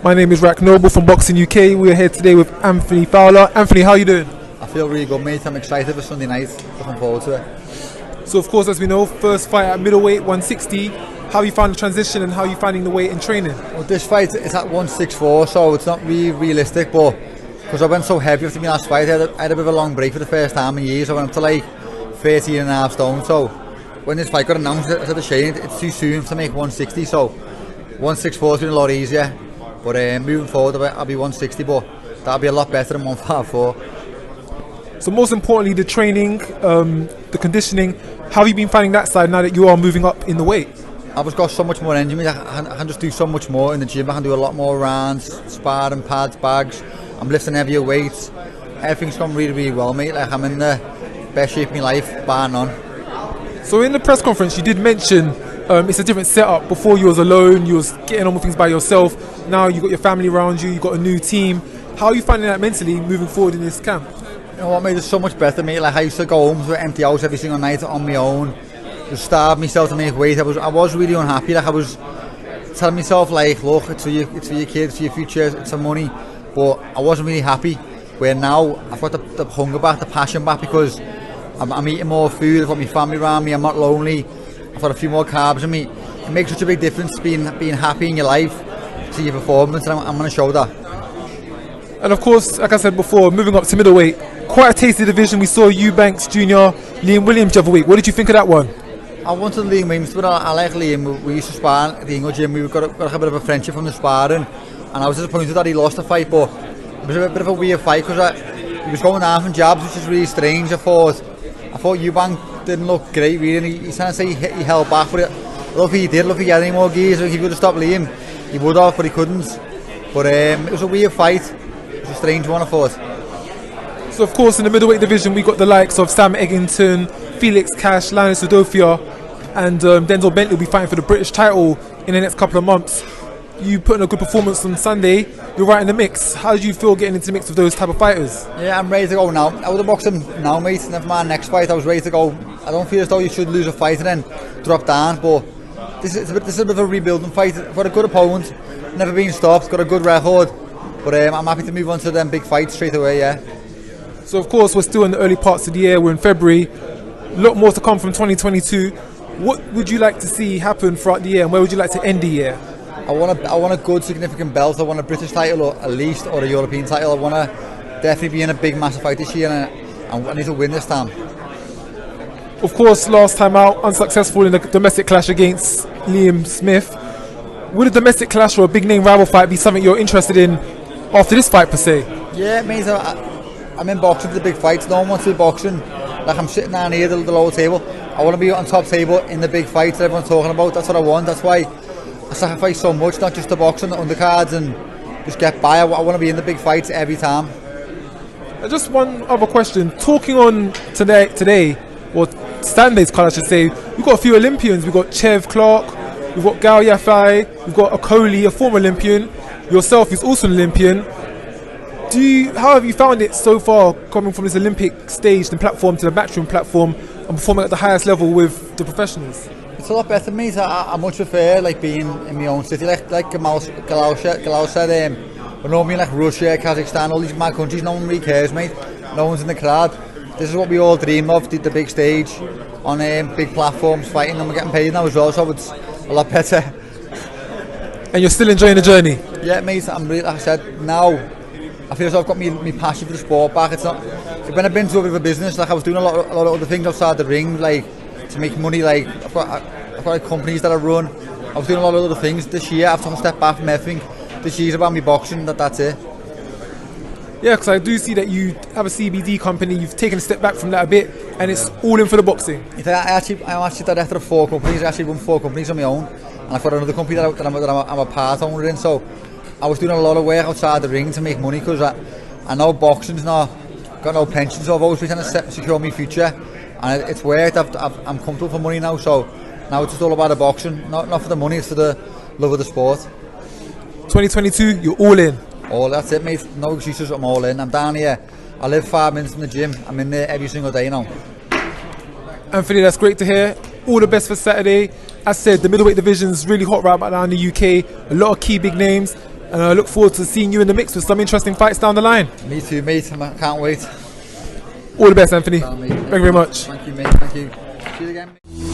My name is Rack Noble from Boxing UK. We're here today with Anthony Fowler. Anthony, how are you doing? I feel really good, mate. I'm excited for Sunday night. Looking forward to it. So, of course, as we know, first fight at middleweight, 160. How you found the transition and how you finding the weight in training? Well, this fight is at 164, so it's not really realistic, but because I went so heavy after my last fight, I had a bit of a long break for the first time in years. I went up to like 13 and a half stone, so when this fight got announced, I said to Shane, it's too soon to make 160, so 164 has been a lot easier, but moving forward I'll be 160, but that'll be a lot better than 154. So most importantly, the training, the conditioning, how have you been finding that side now that you are moving up in the weight? I've just got so much more energy. I can just do so much more in the gym. I can do a lot more rounds, sparring, pads, bags. I'm lifting heavier weights. Everything's gone really, really well, mate. Like, I'm in the best shape of my life, bar none. So in the press conference, you did mention it's a different setup. Before you was alone, you was getting on with things by yourself. Now you got your family around you, you got a new team. How are you finding that mentally moving forward in this camp? You know what, mate? It's so much better, mate. Like, I used to go home to an empty house every single night on my own. Just starve myself to make weight. I was really unhappy. Like, I was telling myself, like, look, it's for your kids, for your future, it's for money. But I wasn't really happy. Where now I've got the hunger back, the passion back, because I'm eating more food. I've got my family around me. I'm not lonely. I've got a few more carbs in me. It makes such a big difference being happy in your life to your performance, and I'm going to show that. And of course, like I said before, moving up to middleweight, quite a tasty division. We saw Eubank Jr., Liam Williams the other week. What did you think of that one? I wanted Liam Williams, but I like Liam. We used to spar at the English gym. We got a bit of a friendship from the sparring, and I was disappointed that he lost the fight, but it was a bit of a weird fight because he was going down from jabs, which is really strange. I thought Eubank didn't look great, really. He's trying to say he held back, but look, he did. Look, he had any more gears. If he could have stopped Liam, he would have, but he couldn't. But it was a weird fight. It was a strange one, I thought. So of course in the middleweight division we got the likes of Sam Eggington, Felix Cash, Linus Udofia, and Denzel Bentley will be fighting for the British title in the next couple of months. You put in a good performance on Sunday, you're right in the mix. How do you feel getting into the mix of those type of fighters? Yeah, I'm ready to go now. I would have boxed him now, mate. Never mind next fight, I was ready to go. I don't feel as though you should lose a fight and then drop down, but this is a bit of a rebuilding fight. I've got a good opponent, never been stopped, got a good record, but I'm happy to move on to them big fights straight away, yeah. So of course we're still in the early parts of the year, we're in February, a lot more to come from 2022. What would you like to see happen throughout the year and where would you like to end the year? I want a good significant belt. I want a British title or at least, or a European title. I want to definitely be in a big massive fight this year, and I need to win this time. Of course, last time out, unsuccessful in the domestic clash against Liam Smith. Would a domestic clash or a big name rival fight be something you're interested in after this fight per se? Yeah, it means I'm in boxing for the big fights. No one wants to be boxing. Like, I'm sitting down here at the lower table. I want to be on top table in the big fights that everyone's talking about. That's what I want. That's why I sacrifice so much, not just the boxing, the undercards, and just get by. I want to be in the big fights every time. And just one other question. Talking on today, or Sunday's card I should say, we've got a few Olympians. We've got Chev Clark, we've got Gao Yafai, we've got Okoli, a former Olympian. Yourself is also an Olympian. How have you found it so far, coming from this Olympic stage and platform to the matchroom platform and performing at the highest level with the professionals? It's a lot better for me. I much prefer like being in my own city, like Galal said. But normally like Russia, Kazakhstan, all these mad countries, no one really cares, mate. No one's in the crowd. This is what we all dream of: the big stage on big platforms, fighting, and we're getting paid now as well, so it's a lot better. And you're still enjoying the journey? Yeah, mate. I'm really, like I said, now I feel as though I've got my passion for the sport back. It's not when I've been to a bit of a business. Like, I was doing a lot of other things outside the ring, like to make money. Like I've got companies that I run. I was doing a lot of other things. This year I've taken a step back from everything. This year's about me boxing. That's it. Yeah, because I do see that you have a CBD company. You've taken a step back from that a bit, and it's all in for the boxing. I'm actually director of 4 companies. I actually run 4 companies on my own, and I've got another company that I'm a part owner in. So I was doing a lot of work outside the ring to make money, because I know boxing's got no pension, so I've always been trying to secure my future, and it's worked. I'm comfortable for money now, so now it's just all about the boxing, not for the money, it's for the love of the sport. 2022, you're all in. Oh, that's it, mate. No excuses. I'm all in. I'm down here. I live 5 minutes from the gym. I'm in there every single day now. Anthony, that's great to hear. All the best for Saturday. As said, the middleweight division is really hot right now in the UK. A lot of key big names. And I look forward to seeing you in the mix with some interesting fights down the line. Me too, mate. I can't wait. All the best, Anthony. Thank Thank you very much. Thank you, mate. Thank you. See you again, mate.